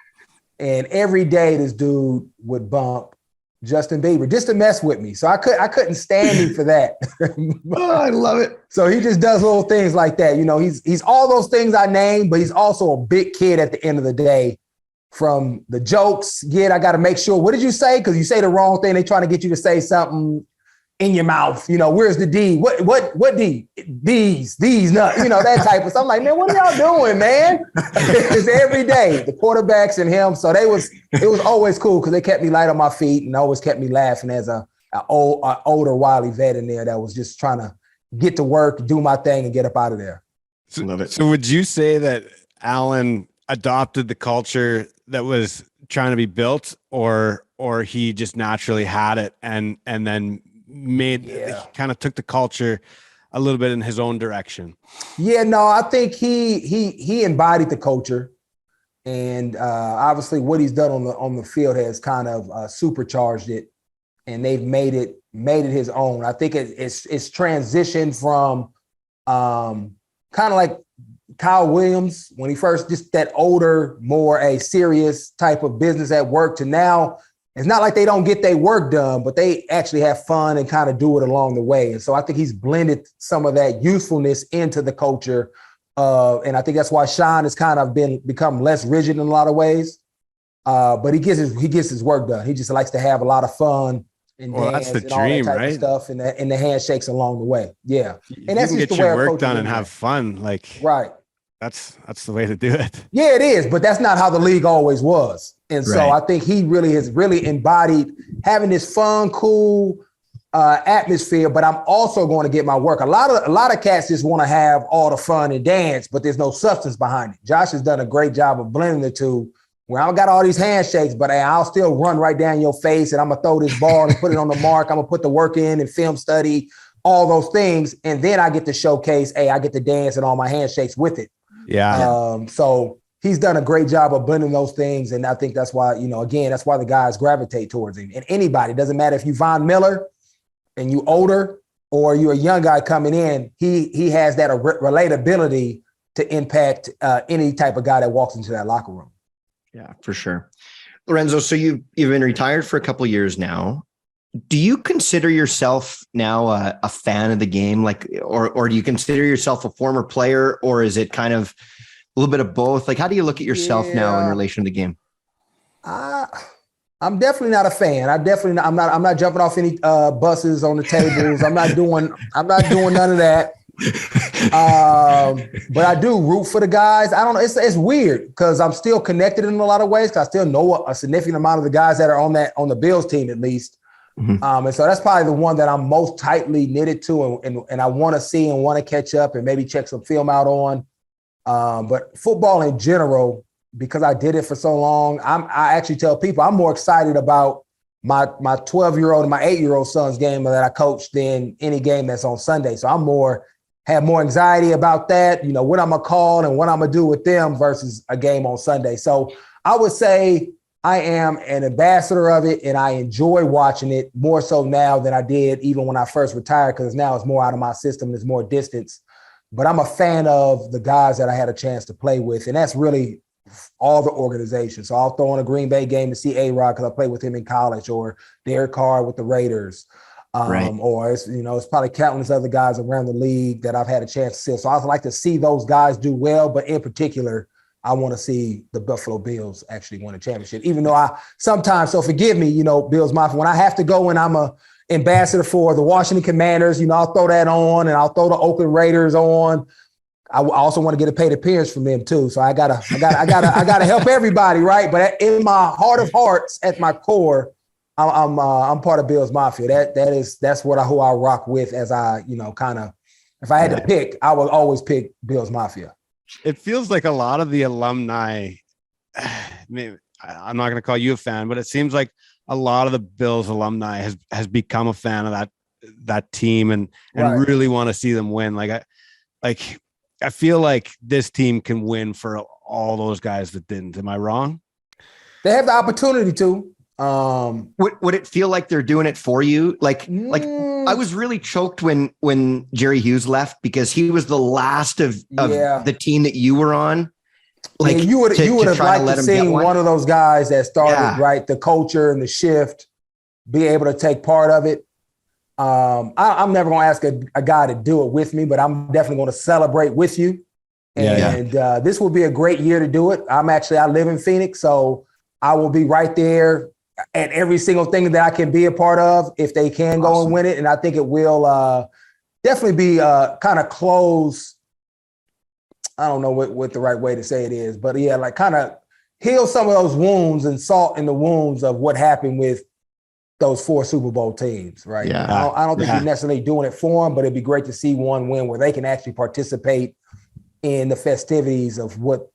D: and every day this dude would bump Justin Bieber just to mess with me. So I couldn't stand him for that.
C: Oh, I love it.
D: So he just does little things like that. He's all those things I named, but he's also a big kid at the end of the day. From the jokes, I got to make sure. What did you say? Because you say the wrong thing. They trying to get you to say something in your mouth. Where's the D? What D? These nuts. That type of stuff. I'm like, man, what are y'all doing, man? It's every day, the quarterbacks and him. So it was always cool because they kept me light on my feet and always kept me laughing as a older wily vet in there that was just trying to get to work, do my thing, and get up out of there.
C: Love it.
A: So would you say that Allen adopted the culture that was trying to be built, or he just naturally had it and then kind of took the culture a little bit in his own direction?
D: Yeah, no, I think he embodied the culture, and obviously what he's done on the field has kind of supercharged it, and they've made it his own. I think it's transitioned from kind of like Kyle Williams when he first, just that older, more a serious type of business at work, to now it's not like they don't get their work done, but they actually have fun and kind of do it along the way. And so I think he's blended some of that youthfulness into the culture. And I think that's why Sean has kind of become less rigid in a lot of ways. But he gets his work done. He just likes to have a lot of fun and
A: that's the dream, right?
D: Stuff and the handshakes along the way. Yeah.
A: And that's just get your work done and have fun.
D: Right.
A: That's the way to do it.
D: Yeah, it is. But that's not how the league always was. And so I think he really has embodied having this fun, cool atmosphere, but I'm also going to get my work. A lot of cats just want to have all the fun and dance, but there's no substance behind it. Josh has done a great job of blending the two, where I got all these handshakes, but I'll still run right down your face, and I'm going to throw this ball and put it on the mark. I'm going to put the work in and film study, all those things. And then I get to showcase, I get to dance and all my handshakes with it.
A: Yeah.
D: So he's done a great job of blending those things. And I think that's why, again, that's why the guys gravitate towards him. And anybody, doesn't matter if you Von Miller and you older or you're a young guy coming in, he has that relatability to impact any type of guy that walks into that locker room.
C: Yeah, for sure. Lorenzo, so you've been retired for a couple of years now. Do you consider yourself now a fan of the game, or do you consider yourself a former player, or is it kind of a little bit of both? Like, how do you look at yourself now in relation to the game?
D: I'm definitely not a fan. I'm not jumping off any buses on the tables. I'm not doing none of that. But I do root for the guys. I don't know. It's weird because I'm still connected in a lot of ways, because I still know a significant amount of the guys that are on the Bills team, at least. Mm-hmm. And so that's probably the one that I'm most tightly knitted to, and I want to see and want to catch up and maybe check some film out on. But football in general, because I did it for so long, I actually tell people I'm more excited about my 12-year-old and my 8-year-old son's game that I coach than any game that's on Sunday. So have more anxiety about that, what I'm going to call and what I'm going to do with them versus a game on Sunday. So I would say I am an ambassador of it, and I enjoy watching it more so now than I did even when I first retired, because now it's more out of my system. There's more distance. But I'm a fan of the guys that I had a chance to play with, and that's really all the organizations. So I'll throw on a Green Bay game to see A-Rod because I played with him in college, or Derek Carr with the Raiders. Or it's probably countless other guys around the league that I've had a chance to see. So I like to see those guys do well, but in particular, I want to see the Buffalo Bills actually win a championship. Even though I sometimes, so forgive me, Bills Mafia, when I have to go and I'm a ambassador for the Washington Commanders, I'll throw that on, and I'll throw the Oakland Raiders on. I also want to get a paid appearance from them too. So I gotta help everybody, right? But in my heart of hearts, at my core, I'm part of Bill's Mafia. That's who I rock with. As I, kind of, if I had to pick, I would always pick Bill's Mafia.
A: It feels like a lot of the alumni. Maybe, I'm not going to call you a fan, but it seems like a lot of the Bills alumni has become a fan of that team and really want to see them win. I feel like this team can win for all those guys that didn't. Am I wrong?
D: They have the opportunity to.
C: Would it feel like they're doing it for you? Like I was really choked when Jerry Hughes left, because he was the last of the team that you were on. Like,
D: you would have liked to see one of those guys that started right, the culture and the shift, be able to take part of it. I'm never going to ask a guy to do it with me, but I'm definitely going to celebrate with you. And this will be a great year to do it. I live in Phoenix, so I will be right there at every single thing that I can be a part of if they can go and win it. And I think it will definitely be kind of close. I don't know what the right way to say it is, but kind of heal some of those wounds and salt in the wounds of what happened with those 4 Super Bowl teams, right?
C: Yeah.
D: I don't think you're necessarily doing it for them, but it'd be great to see one win where they can actually participate in the festivities of what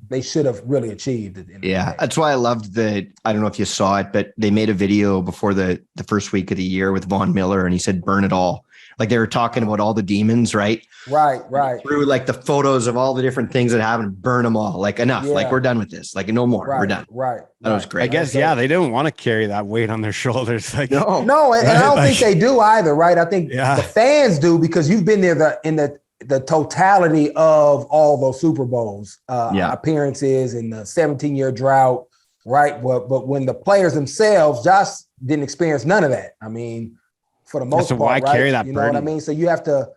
D: they should have really achieved.
C: That's why I loved I don't know if you saw it, but they made a video before the first week of the year with Von Miller, and he said, burn it all. Like, they were talking about all the demons, right?
D: Right.
C: Through like the photos of all the different things that happened, burn them all. Like, enough. Like, we're done with this. Like, no more. We're done.
D: Right.
C: That was great.
A: I guess, they didn't want to carry that weight on their shoulders. Like,
D: no, and I don't think they do either, right? I think the fans do, because you've been there in the totality of all those Super Bowls appearances and the 17-year drought, right? But when the players themselves, Josh didn't experience none of that. I mean, for the most part,
A: why carry that
D: you
A: burden?
D: Know what I mean? So you have to,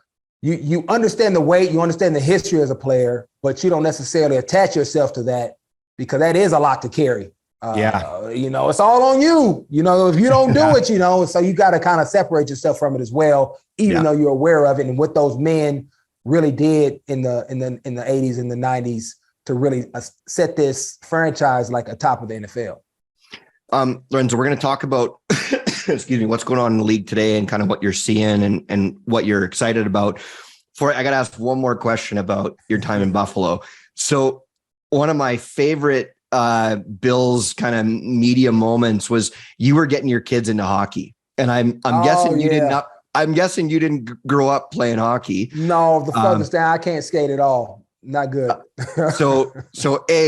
D: you understand the weight, you understand the history as a player, but you don't necessarily attach yourself to that, because that is a lot to carry. It's all on you, if you don't do it, so you got to kind of separate yourself from it as well, even though you're aware of it and what those men really did in the 80s and the 90s to really set this franchise like atop of the NFL.
C: Lorenzo, we're going to talk about, excuse me, what's going on in the league today and kind of what you're seeing and what you're excited about. I got to ask one more question about your time in Buffalo. So one of my favorite Bills kind of media moments was you were getting your kids into hockey, and I'm guessing you didn't. I'm guessing you didn't grow up playing hockey.
D: No, the furthest down, I can't skate at all. Not good.
C: So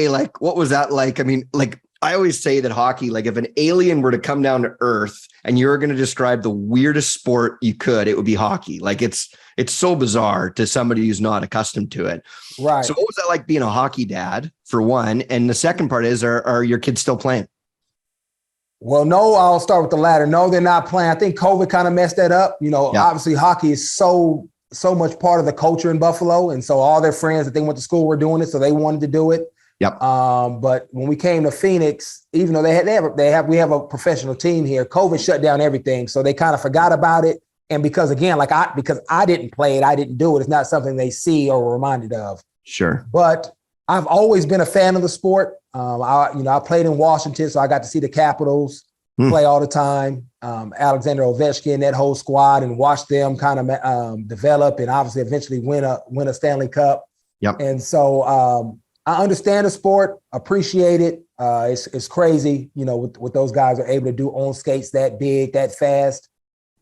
C: like, what was that like? I mean, like, I always say that hockey, like, if an alien were to come down to Earth and you're going to describe the weirdest sport you could, it would be hockey. Like, it's so bizarre to somebody who's not accustomed to it.
D: Right.
C: So what was that like being a hockey dad, for one? And the second part is, are your kids still playing?
D: Well, no, I'll start with the latter. No, they're not playing. I think COVID kind of messed that up. Obviously hockey is so much part of the culture in Buffalo. And so all their friends that they went to school were doing it. So they wanted to do it.
C: Yep.
D: But when we came to Phoenix, even though we have a professional team here, COVID shut down everything. So they kind of forgot about it. And because I didn't play it, I didn't do it. It's not something they see or were reminded of.
C: Sure.
D: But I've always been a fan of the sport. I played in Washington, so I got to see the Capitals play all the time. Alexander Ovechkin, that whole squad, and watch them kind of develop and obviously eventually win a Stanley Cup.
C: Yep.
D: And so I understand the sport, appreciate it. It's crazy, what those guys are able to do on skates that big, that fast.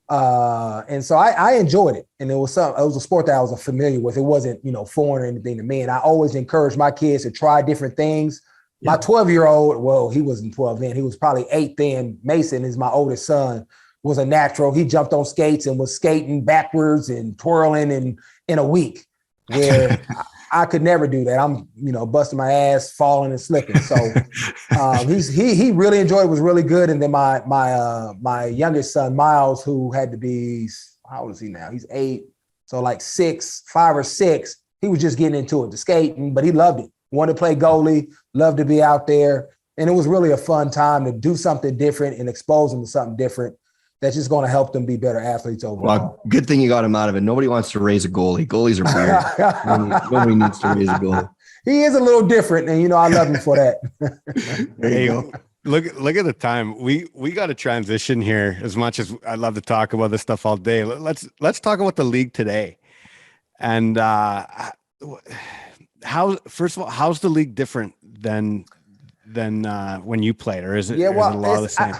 D: And so I enjoyed it. And it was a sport that I was familiar with. It wasn't, foreign or anything to me. And I always encourage my kids to try different things. My 12-year-old, well, he wasn't 12 then. He was probably 8 then. Mason is my oldest son, was a natural. He jumped on skates and was skating backwards and twirling in a week, where I could never do that. I'm, busting my ass, falling and slipping. So he really enjoyed it, was really good. And then my youngest son, Miles, who had to be, how old is he now? He's 8. So like 5 or 6, he was just getting into it, the skating, but he loved it. Wanted to play goalie, loved to be out there. And it was really a fun time to do something different and expose him to something different. that's just going to help them be better athletes overall.
C: Well, good thing you got him out of it. Nobody wants to raise a goalie. Goalies are weird. Nobody needs to raise a goalie.
D: He is a little different, and I love him for that.
C: There you go.
A: Look at the time. We got to transition here. As much as I love to talk about this stuff all day, let's talk about the league today. And first of all, how's the league different than when you played, or is it, is it a lot of the same?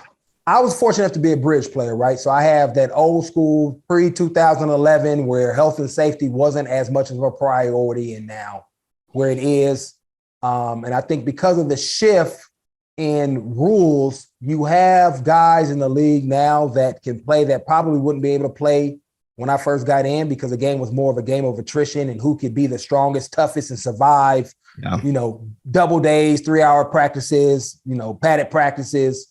D: I was fortunate enough to be a bridge player, right? So I have that old school pre-2011 where health and safety wasn't as much of a priority, and now where it is. And I think because of the shift in rules, you have guys in the league now that can play that probably wouldn't be able to play when I first got in, because the game was more of a game of attrition and who could be the strongest, toughest, and survive, double days, 3-hour practices, padded practices.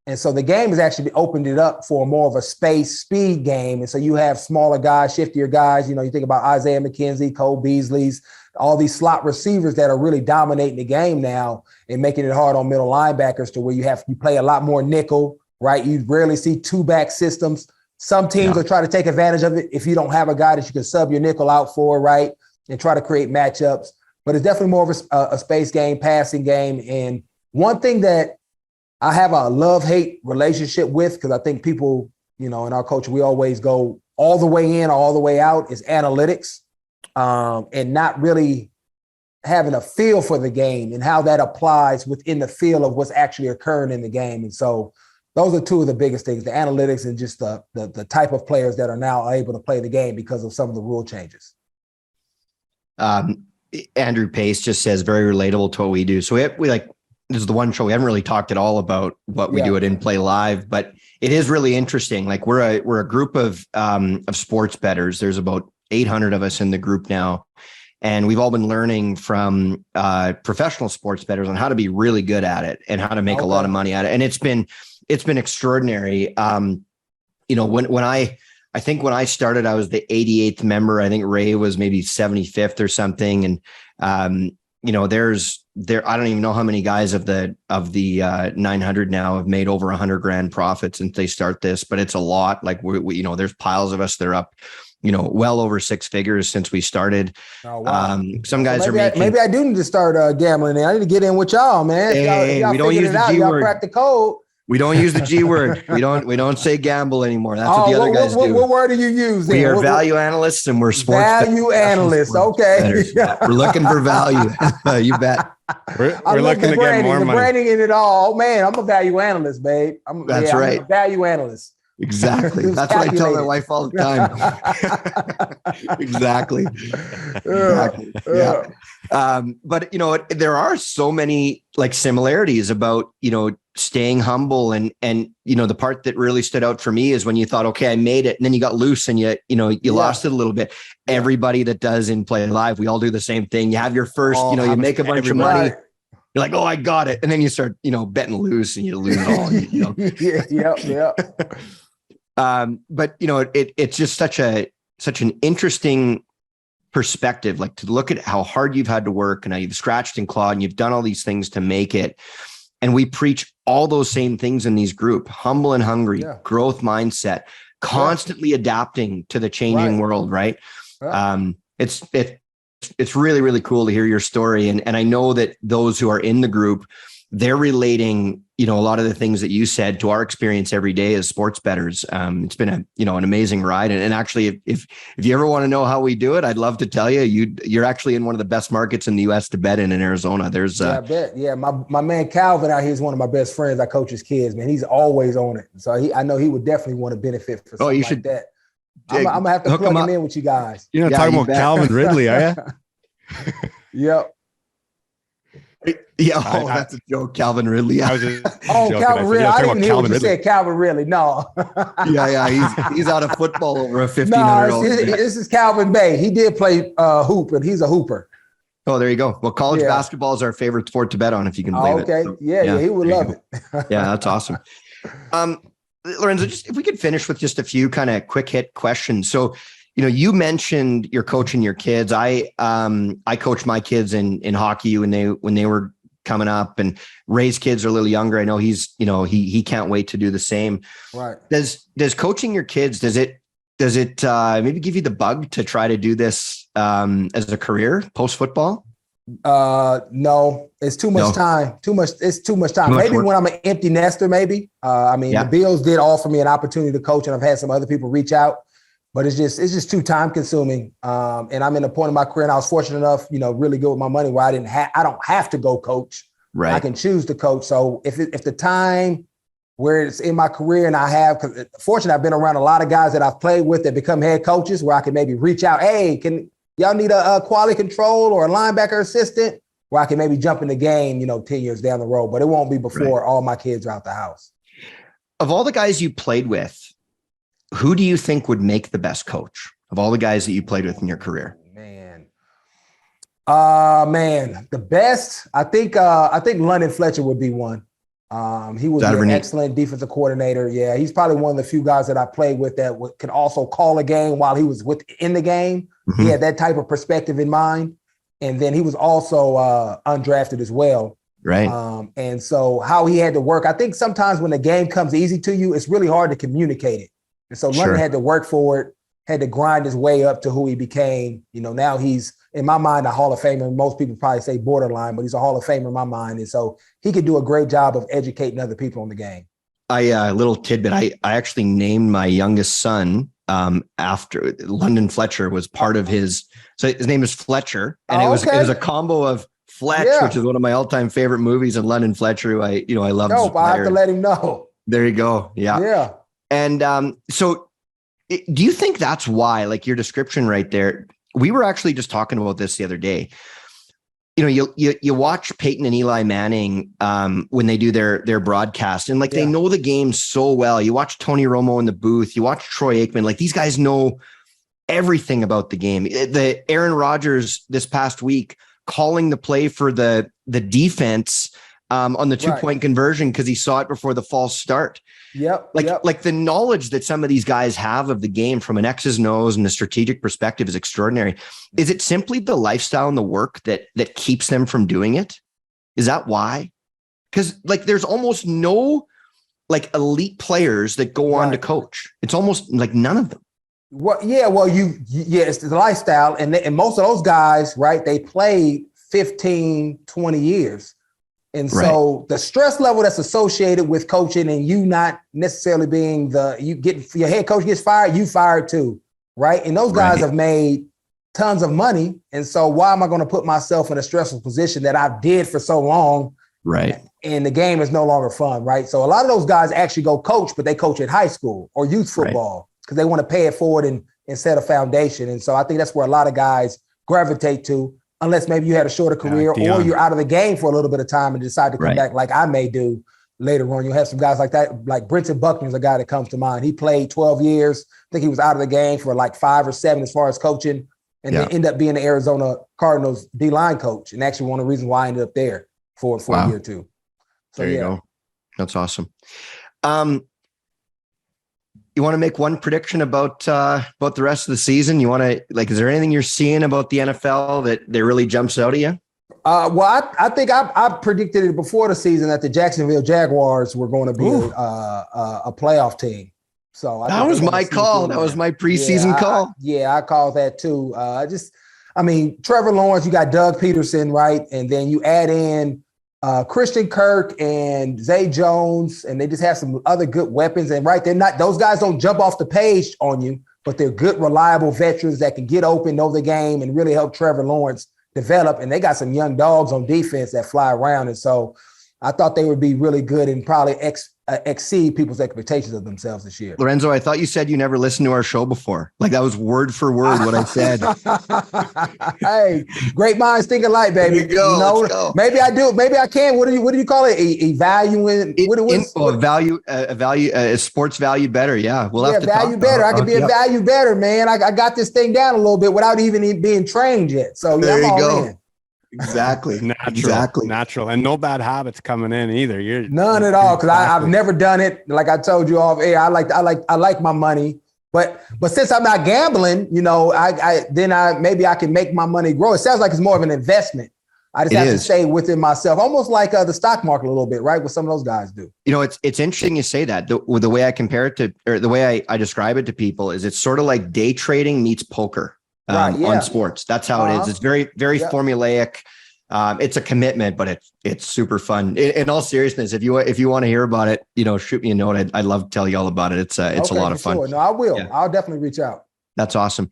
D: And so the game has actually opened it up for more of a space speed game. And so you have smaller guys, shiftier guys. You think about Isaiah McKenzie, Cole Beasley's, all these slot receivers that are really dominating the game now and making it hard on middle linebackers, to where you play a lot more nickel, right? You rarely see 2-back systems. Some teams will try to take advantage of it if you don't have a guy that you can sub your nickel out for, right? And try to create matchups. But it's definitely more of a space game, passing game. And one thing that I have a love-hate relationship with, because I think people, in our culture, we always go all the way in or all the way out, is analytics, and not really having a feel for the game and how that applies within the feel of what's actually occurring in the game. And so those are two of the biggest things, the analytics and just the type of players that are now able to play the game because of some of the rule changes.
C: Andrew Pace just says very relatable to what we do. So we like, this is the one show we haven't really talked at all about what we do at inplayLIVE, but it is really interesting. Like we're a group of sports bettors. There's about 800 of us in the group now. And we've all been learning from professional sports bettors on how to be really good at it and how to make a lot of money at it. And it's been extraordinary. When I think when I started, I was the 88th member. I think Ray was maybe 75th or something. And, I don't even know how many guys of the 900 now have made over $100,000 profit since they start this, but it's a lot. Like we there's piles of us that are up, well over 6 figures since we started.
D: Oh, wow.
C: Some guys
D: maybe I do need to start gambling. I need to get in with y'all, man. Y'all
C: we don't use the G word.
D: Y'all crack the code.
C: We don't use the G word. We don't say gamble anymore. That's what the other guys do.
D: What word do you use?
C: We are value analysts, and we're sports
D: value analysts. Okay.
C: We're looking for value. You bet.
A: We're looking to get more money.
D: The branding in it all. Oh man, I'm a value analyst, babe.
C: That's right.
D: I'm a value analyst.
C: Exactly. That's what I tell my wife all the time. Exactly. Yeah. But there are so many like similarities about, staying humble and the part that really stood out for me is when you thought, okay, I made it. And then you got loose and you lost it a little bit. Everybody that does inplayLIVE, we all do the same thing. You have your first, you make a bunch of money. You're like, oh, I got it. And then you start, betting loose and you lose it all.
D: Yeah.
C: But it's just such an interesting perspective, like to look at how hard you've had to work and how you've scratched and clawed and you've done all these things to make it. And we preach all those same things in these group, humble and hungry, growth mindset, constantly adapting to the changing world. Right. It's really, really cool to hear your story. And I know that those who are in the group, they're relating, a lot of the things that you said to our experience every day as sports bettors. It's been an amazing ride. And actually, if you ever want to know how we do it, I'd love to tell you. You're actually in one of the best markets in the U.S. to bet in Arizona. There's
D: I bet. Yeah, my man Calvin out here is one of my best friends. I coach his kids, man. He's always on it. So I know he would definitely want to benefit from something like that. I'm gonna have to plug him in with you guys.
A: You're not talking about Calvin Ridley, are you?
D: Yep.
C: Yeah, that's a joke, Calvin Ridley. Yeah.
D: Calvin Ridley. I didn't hear what you said, Calvin Ridley. No.
C: He's out of football over a 15-year-old.
D: This is Calvin Bay. He did play hoop, and he's a hooper.
C: Oh, there you go. Well, college basketball is our favorite sport to bet on, if you can believe it.
D: So, he would love it.
C: Yeah, that's awesome. Lorenzo, just if we could finish with just a few kind of quick hit questions. So, you mentioned you're coaching your kids. I coached my kids in hockey when they were coming up, and Ray's kids are a little younger. I know he's, he can't wait to do the same.
D: Right.
C: Does coaching your kids, does it maybe give you the bug to try to do this as a career post football?
D: No, it's too much time. It's too much time. Maybe when I'm an empty nester, maybe. The Bills did offer me an opportunity to coach, and I've had some other people reach out, but it's just too time consuming. And I'm in a point in my career, and I was fortunate enough, really good with my money where I don't have to go coach.
C: Right.
D: I can choose to coach. So if the time where it's in my career, and because fortunately I've been around a lot of guys that I've played with that become head coaches, where I can maybe reach out, hey, can y'all need a quality control or a linebacker assistant, where I can maybe jump in the game, 10 years down the road, but it won't be before all my kids are out the house.
C: Of all the guys you played with, who do you think would make the best coach of all the guys that you played with in your career?
D: The best, I think London Fletcher would be one. He would be an excellent defensive coordinator. Yeah, he's probably one of the few guys that I played with that could also call a game while he was within the game. Mm-hmm. He had that type of perspective in mind. And then he was also undrafted as well.
C: Right.
D: And so how he had to work, I think sometimes when the game comes easy to you, it's really hard to communicate it. And so London had to work for it, had to grind his way up to who he became. Now he's, in my mind, a Hall of Famer. Most people probably say borderline, but he's a Hall of Famer in my mind. And so he could do a great job of educating other people on the game. Little tidbit. I actually named my youngest son after London Fletcher was part of his. So his name is Fletcher, and it was a combo of Fletch, which is one of my all-time favorite movies, and London Fletcher, who I love. Nope, I have to let him know.
C: There you go. Yeah.
D: Yeah.
C: And so do you think that's why, like your description right there, we were actually just talking about this the other day. You watch Peyton and Eli Manning when they do their broadcast, and they know the game so well. You watch Tony Romo in the booth, you watch Troy Aikman, like these guys know everything about the game. The Aaron Rodgers this past week calling the play for the defense on the 2-point conversion because he saw it before the false start. Like the knowledge that some of these guys have of the game from an X's and O's and a strategic perspective is extraordinary. Is it simply the lifestyle and the work that keeps them from doing it? Is that why? Because there's almost no elite players that go on to coach. It's almost none of them.
D: It's the lifestyle. And most of those guys, they played 15, 20 years. And so the stress level that's associated with coaching and you not necessarily being your head coach gets fired, you fired too, right? And those guys have made tons of money. And so why am I going to put myself in a stressful position that I did for so long?
C: Right.
D: And the game is no longer fun, right? So a lot of those guys actually go coach, but they coach at high school or youth football because they want to pay it forward and set a foundation. And so I think that's where a lot of guys gravitate to. Unless maybe you had a shorter career or you're out of the game for a little bit of time and decide to come back like I may do later on. You'll have some guys like that, like Brenton Buckner is a guy that comes to mind. He played 12 years. I think he was out of the game for 5 or 7 as far as coaching and then ended up being the Arizona Cardinals D-line coach. And actually one of the reasons why I ended up there for a year or two. So
C: there you go. That's awesome. You want to make one prediction about the rest of the season? You want to is there anything you're seeing about the NFL that really jumps out at you?
D: I think I predicted it before the season that the Jacksonville Jaguars were going to be a playoff team. So
C: that was my call. That was my preseason call.
D: I called that too. Trevor Lawrence, you got Doug Peterson, right? And then you add in Christian Kirk and Zay Jones, and they just have some other good weapons. And those guys don't jump off the page on you, but they're good, reliable veterans that can get open, know the game, and really help Trevor Lawrence develop. And they got some young dogs on defense that fly around. And so I thought they would be really good and probably exceed people's expectations of themselves this year.
C: Lorenzo, I thought you said you never listened to our show before. That was word for word what I said.
D: Hey, great minds think alike, baby.
C: There you go. Let's go.
D: Maybe I do. Maybe I can. What do you call it? Evaluating
C: sports value better. Yeah, we'll have to
D: value better. I can be a value better, man. I got this thing down a little bit without even being trained yet. So
C: there you go.
D: In.
C: Exactly.
A: Natural. And no bad habits coming in either.
D: None at all. Cause I've never done it. Like I told you off air, I like my money, but since I'm not gambling, maybe I can make my money grow. It sounds like it's more of an investment. I just have to stay within myself, almost like the stock market a little bit, right? What some of those guys do.
C: You know, it's interesting you say that. The way I compare it to, or the way I describe it to people is it's sort of like day trading meets poker on sports. That's how it is. It's very, very formulaic. It's a commitment, but it's super fun. In all seriousness, if you want to hear about it, shoot me a note. I'd love to tell you all about it. It's a lot of fun.
D: Sure. No, I will. Yeah. I'll definitely reach out.
C: That's awesome.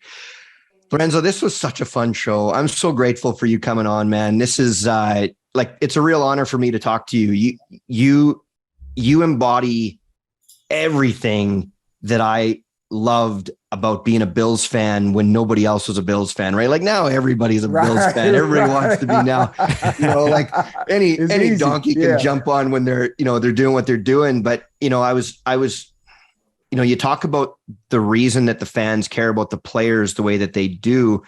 C: Lorenzo, this was such a fun show. I'm so grateful for you coming on, man. This is it's a real honor for me to talk to you. You embody everything that I loved about being a Bills fan when nobody else was a Bills fan, right? Like now everybody's a Bills fan. Everybody wants to be now, like any donkey can jump on when they're doing what they're doing. But, I was, you talk about the reason that the fans care about the players the way that they do.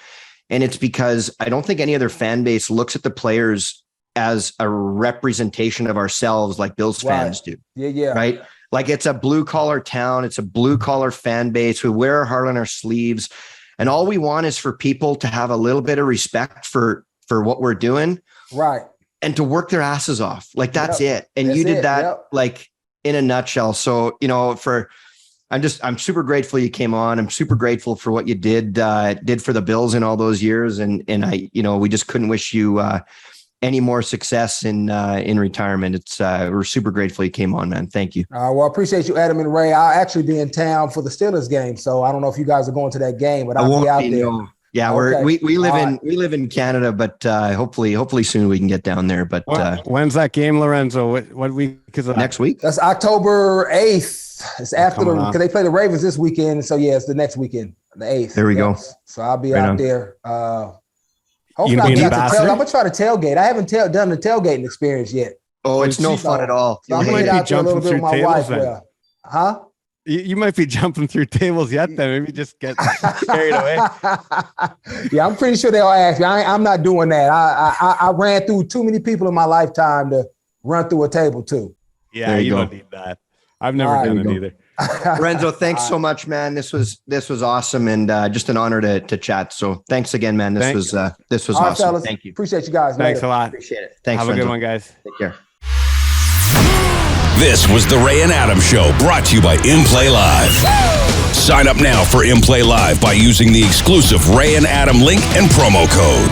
C: And it's because I don't think any other fan base looks at the players as a representation of ourselves like Bills fans do.
D: Yeah.
C: Right. Like it's a blue collar town. It's a blue collar fan base. We wear our heart on our sleeves. And all we want is for people to have a little bit of respect for what we're doing.
D: Right.
C: And to work their asses off. Like that's it. And you did that like in a nutshell. So, I'm super grateful you came on. I'm super grateful for what you did for the Bills in all those years. And we just couldn't wish you any more success in retirement. We're super grateful you came on, man. Thank you.
D: Well, I appreciate you, Adam and Ray. I'll actually be in town for the Steelers game. So I don't know if you guys are going to that game, but I'll be out there.
C: No. Yeah, we live in Canada, but hopefully soon we can get down there. But
A: when's that game, Lorenzo? What week is that?
C: Next week?
D: That's October 8th. It's after because they play the Ravens this weekend. So it's the next weekend, the 8th.
C: There we go.
D: So I'll be out there. Hopefully I'm gonna try to tailgate. I haven't done the tailgating experience yet.
C: Oh, it's no fun at all.
A: So I'm gonna be jumping through tables.
D: Huh?
A: You might be jumping through tables yet. Then maybe just get carried away.
D: Yeah, I'm pretty sure they'll ask me. I'm not doing that. I ran through too many people in my lifetime to run through a table too.
A: Yeah, you don't need that. I've never done it either.
C: Lorenzo, thanks so much, man. This was awesome and just an honor to chat. So thanks again, man. This was awesome. Right, fellas, thank you.
D: Appreciate you guys.
A: Thanks a lot.
C: Appreciate it. Thanks.
A: Have a good one, guys.
C: Take care.
B: This was the Ray and Adam Show, brought to you by inplayLIVE. Sign up now for inplayLIVE by using the exclusive Ray and Adam link and promo code.